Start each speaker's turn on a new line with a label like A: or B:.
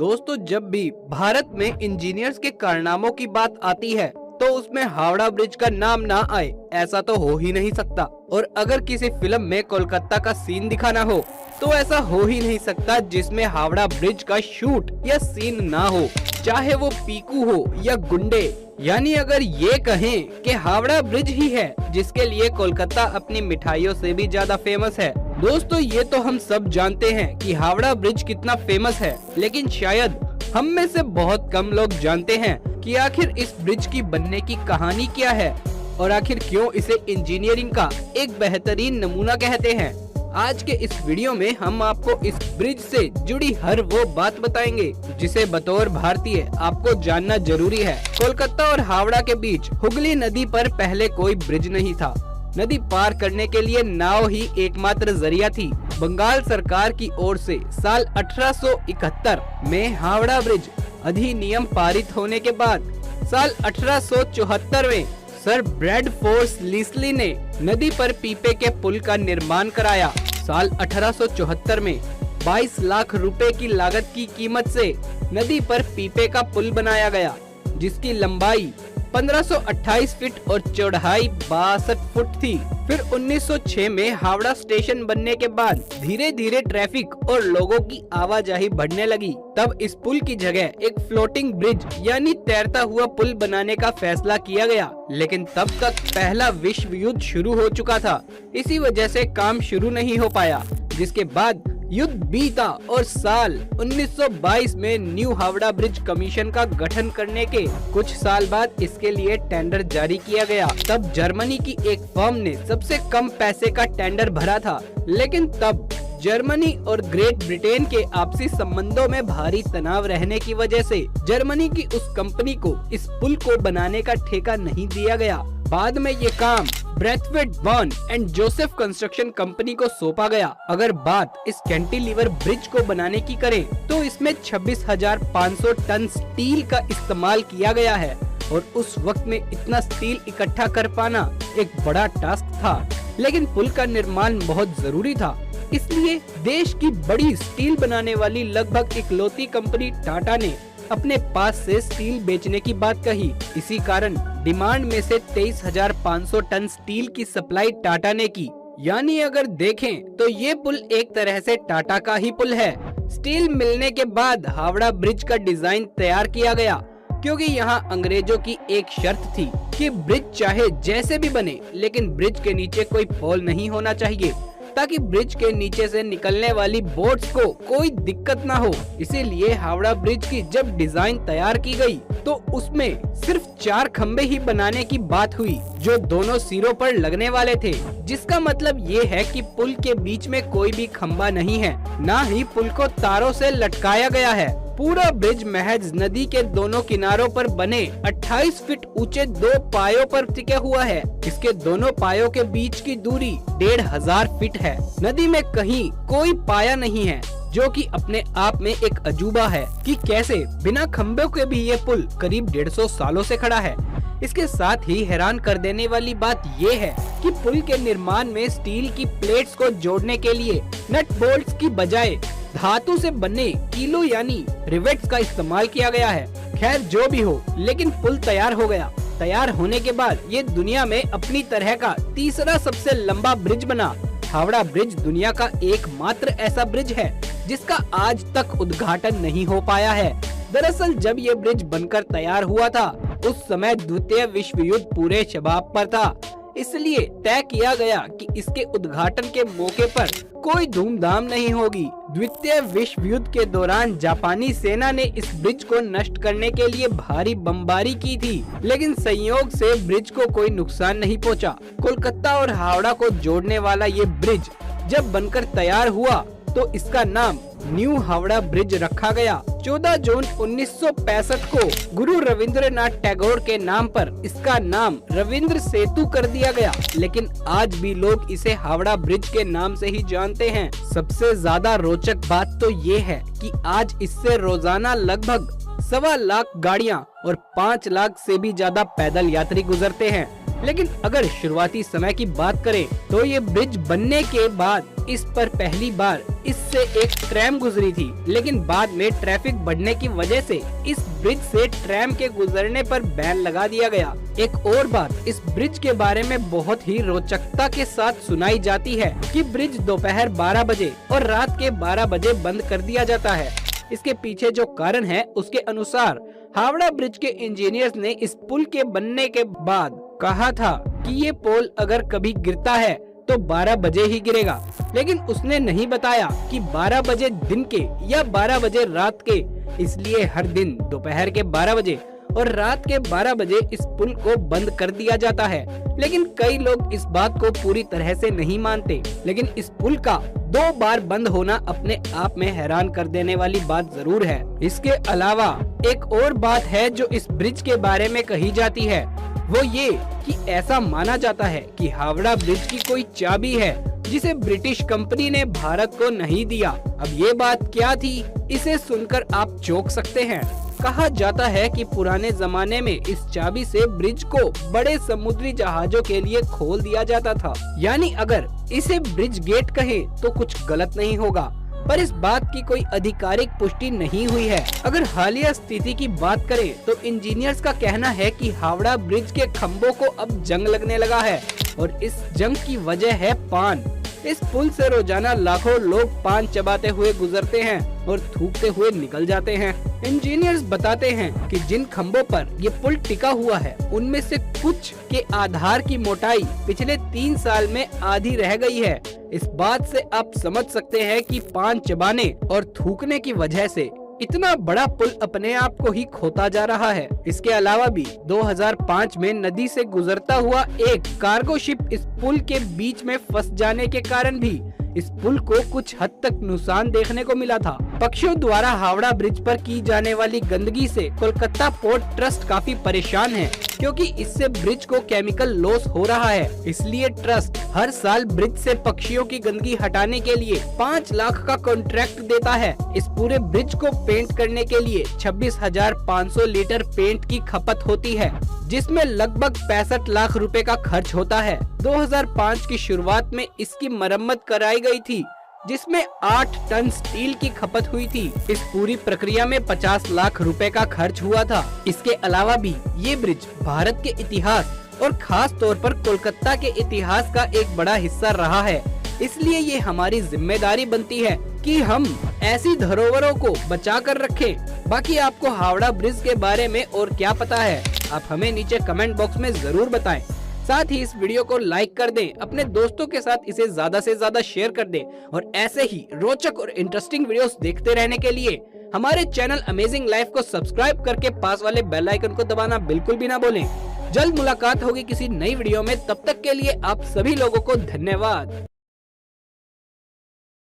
A: दोस्तों, जब भी भारत में इंजीनियर्स के कारनामों की बात आती है तो उसमें हावड़ा ब्रिज का नाम ना आए ऐसा तो हो ही नहीं सकता। और अगर किसी फिल्म में कोलकाता का सीन दिखाना हो तो ऐसा हो ही नहीं सकता जिसमें हावड़ा ब्रिज का शूट या सीन ना हो, चाहे वो पीकू हो या गुंडे। यानी अगर ये कहें कि हावड़ा ब्रिज ही है जिसके लिए कोलकाता अपनी मिठाइयों से भी ज्यादा फेमस है। दोस्तों, ये तो हम सब जानते हैं कि हावड़ा ब्रिज कितना फेमस है, लेकिन शायद हम में से बहुत कम लोग जानते हैं कि आखिर इस ब्रिज की बनने की कहानी क्या है और आखिर क्यों इसे इंजीनियरिंग का एक बेहतरीन नमूना कहते हैं। आज के इस वीडियो में हम आपको इस ब्रिज से जुड़ी हर वो बात बताएंगे जिसे बतौर भारतीय आपको जानना जरूरी है। कोलकाता और हावड़ा के बीच हुगली नदी पर पहले कोई ब्रिज नहीं था। नदी पार करने के लिए नाव ही एकमात्र जरिया थी। बंगाल सरकार की ओर से साल 1871 में हावड़ा ब्रिज अधिनियम पारित होने के बाद साल 1874 में सर ब्रैडफोर्ड लिस्ली ने नदी पर पीपे के पुल का निर्माण कराया। साल 1874 में 22 लाख रुपए की लागत की कीमत से नदी पर पीपे का पुल बनाया गया, जिसकी लंबाई 1528 फीट और चौड़ाई 62 फुट थी। फिर 1906 में हावड़ा स्टेशन बनने के बाद धीरे धीरे ट्रैफिक और लोगों की आवाजाही बढ़ने लगी। तब इस पुल की जगह एक फ्लोटिंग ब्रिज यानी तैरता हुआ पुल बनाने का फैसला किया गया, लेकिन तब तक पहला विश्व युद्ध शुरू हो चुका था। इसी वजह से काम शुरू नहीं हो पाया, जिसके बाद युद्ध बीता और साल 1922 में न्यू हावड़ा ब्रिज कमीशन का गठन करने के कुछ साल बाद इसके लिए टेंडर जारी किया गया। तब जर्मनी की एक फर्म ने सबसे कम पैसे का टेंडर भरा था, लेकिन तब जर्मनी और ग्रेट ब्रिटेन के आपसी संबंधों में भारी तनाव रहने की वजह से जर्मनी की उस कंपनी को इस पुल को बनाने का ठेका नहीं दिया गया। बाद में ये काम Brathwaite burn and Joseph construction company को सौंपा गया। अगर बात इस कैंटिलीवर ब्रिज को बनाने की करें तो इसमें 26,500 टन स्टील का इस्तेमाल किया गया है और उस वक्त में इतना स्टील इकट्ठा कर पाना एक बड़ा टास्क था, लेकिन पुल का निर्माण बहुत जरूरी था। इसलिए देश की बड़ी स्टील बनाने वाली लगभग इकलौती कंपनी टाटा ने अपने पास से स्टील बेचने की बात कही। इसी कारण डिमांड में से 23,500 टन स्टील की सप्लाई टाटा ने की। यानी अगर देखें तो ये पुल एक तरह से टाटा का ही पुल है। स्टील मिलने के बाद हावड़ा ब्रिज का डिजाइन तैयार किया गया, क्योंकि यहाँ अंग्रेजों की एक शर्त थी कि ब्रिज चाहे जैसे भी बने, लेकिन ब्रिज के नीचे कोई फॉल नहीं होना चाहिए, ताकि ब्रिज के नीचे से निकलने वाली बोट्स को कोई दिक्कत ना हो। इसीलिए हावड़ा ब्रिज की जब डिजाइन तैयार की गई तो उसमें सिर्फ 4 खंबे ही बनाने की बात हुई, जो दोनों सिरों पर लगने वाले थे, जिसका मतलब ये है कि पुल के बीच में कोई भी खंबा नहीं है, ना ही पुल को तारों से लटकाया गया है। पूरा ब्रिज महज नदी के दोनों किनारों पर बने 28 फीट ऊंचे 2 पायों पर टिका हुआ है। इसके दोनों पायों के बीच की दूरी 1500 फीट है। नदी में कहीं कोई पाया नहीं है, जो कि अपने आप में एक अजूबा है कि कैसे बिना खंभों के भी ये पुल करीब 150 सालों से खड़ा है। इसके साथ ही हैरान कर देने वाली बात ये है कि पुल के निर्माण में स्टील की प्लेट्स को जोड़ने के लिए नट बोल्ट्स की बजाय धातु से बने कीलो यानी रिवेट्स का इस्तेमाल किया गया है। खैर जो भी हो, लेकिन पुल तैयार हो गया। तैयार होने के बाद ये दुनिया में अपनी तरह का तीसरा सबसे लंबा ब्रिज बना। हावड़ा ब्रिज दुनिया का एकमात्र ऐसा ब्रिज है जिसका आज तक उद्घाटन नहीं हो पाया है। दरअसल जब ये ब्रिज बनकर तैयार हुआ था उस समय द्वितीय विश्व युद्ध पूरे शबाब पर था, इसलिए तय किया गया कि इसके उद्घाटन के मौके पर कोई धूमधाम नहीं होगी। द्वितीय विश्व युद्ध के दौरान जापानी सेना ने इस ब्रिज को नष्ट करने के लिए भारी बमबारी की थी, लेकिन संयोग से ब्रिज को कोई नुकसान नहीं पहुंचा। कोलकाता और हावड़ा को जोड़ने वाला ये ब्रिज जब बनकर तैयार हुआ तो इसका नाम न्यू हावड़ा ब्रिज रखा गया। 14 जून 1965 को गुरु रविंद्रनाथ टैगोर के नाम पर इसका नाम रविंद्र सेतु कर दिया गया, लेकिन आज भी लोग इसे हावड़ा ब्रिज के नाम से ही जानते हैं। सबसे ज्यादा रोचक बात तो ये है कि आज इससे रोजाना लगभग 1.25 लाख गाड़ियां और 5 लाख से भी ज्यादा पैदल यात्री गुजरते हैं। लेकिन अगर शुरुआती समय की बात करें तो ये ब्रिज बनने के बाद इस पर पहली बार इससे एक ट्रैम गुजरी थी, लेकिन बाद में ट्रैफिक बढ़ने की वजह से इस ब्रिज से ट्रैम के गुजरने पर बैन लगा दिया गया। एक और बात इस ब्रिज के बारे में बहुत ही रोचकता के साथ सुनाई जाती है कि ब्रिज दोपहर 12 बजे और रात के 12 बजे बंद कर दिया जाता है। इसके पीछे जो कारण है उसके अनुसार हावड़ा ब्रिज के इंजीनियर्स ने इस पुल के बनने के बाद कहा था कि ये पोल अगर कभी गिरता है तो 12 बजे ही गिरेगा, लेकिन उसने नहीं बताया कि 12 बजे दिन के या 12 बजे रात के। इसलिए हर दिन दोपहर के 12 बजे और रात के 12 बजे इस पुल को बंद कर दिया जाता है। लेकिन कई लोग इस बात को पूरी तरह से नहीं मानते, लेकिन इस पुल का 2 बार बंद होना अपने आप में हैरान कर देने वाली बात जरूर है। इसके अलावा एक और बात है जो इस ब्रिज के बारे में कही जाती है, वो ये कि ऐसा माना जाता है कि हावड़ा ब्रिज की कोई चाबी है जिसे ब्रिटिश कंपनी ने भारत को नहीं दिया। अब ये बात क्या थी, इसे सुनकर आप चौंक सकते हैं। कहा जाता है कि पुराने जमाने में इस चाबी से ब्रिज को बड़े समुद्री जहाजों के लिए खोल दिया जाता था। यानी अगर इसे ब्रिज गेट कहें तो कुछ गलत नहीं होगा, पर इस बात की कोई आधिकारिक पुष्टि नहीं हुई है। अगर हालिया स्थिति की बात करें तो इंजीनियर्स का कहना है कि हावड़ा ब्रिज के खंभों को अब जंग लगने लगा है और इस जंग की वजह है पान। इस पुल से रोजाना लाखों लोग पान चबाते हुए गुजरते हैं और थूकते हुए निकल जाते हैं। इंजीनियर्स बताते हैं कि जिन खंभों पर ये पुल टिका हुआ है उनमें से कुछ के आधार की मोटाई पिछले 3 साल में आधी रह गई है। इस बात से आप समझ सकते हैं कि पान चबाने और थूकने की वजह से इतना बड़ा पुल अपने आप को ही खोता जा रहा है। इसके अलावा भी 2005 में नदी से गुजरता हुआ एक कार्गो शिप इस पुल के बीच में फंस जाने के कारण भी इस पुल को कुछ हद तक नुकसान देखने को मिला था। पक्षियों द्वारा हावड़ा ब्रिज पर की जाने वाली गंदगी से कोलकाता पोर्ट ट्रस्ट काफी परेशान है, क्योंकि इससे ब्रिज को केमिकल लॉस हो रहा है। इसलिए ट्रस्ट हर साल ब्रिज से पक्षियों की गंदगी हटाने के लिए 5 लाख का कॉन्ट्रैक्ट देता है। इस पूरे ब्रिज को पेंट करने के लिए 26,500 लीटर पेंट की खपत होती है, जिसमें लगभग 65 लाख रुपए का खर्च होता है। 2005 की शुरुआत में इसकी मरम्मत कराई गई थी, जिसमें 8 टन स्टील की खपत हुई थी। इस पूरी प्रक्रिया में 50 लाख रुपए का खर्च हुआ था। इसके अलावा भी ये ब्रिज भारत के इतिहास और खास तौर पर कोलकाता के इतिहास का एक बड़ा हिस्सा रहा है। इसलिए ये हमारी जिम्मेदारी बनती है कि हम ऐसी धरोहरों को बचा कर रखें। बाकी आपको हावड़ा ब्रिज के बारे में और क्या पता है, आप हमें नीचे कमेंट बॉक्स में जरूर बताएं। साथ ही इस वीडियो को लाइक कर दें, अपने दोस्तों के साथ इसे ज्यादा से ज्यादा शेयर कर दें और ऐसे ही रोचक और इंटरेस्टिंग वीडियोस देखते रहने के लिए हमारे चैनल अमेजिंग लाइफ को सब्सक्राइब करके पास वाले बेल आइकन को दबाना बिल्कुल भी ना भूलें। जल्द मुलाकात होगी किसी नई वीडियो में, तब तक के लिए आप सभी लोगों को धन्यवाद।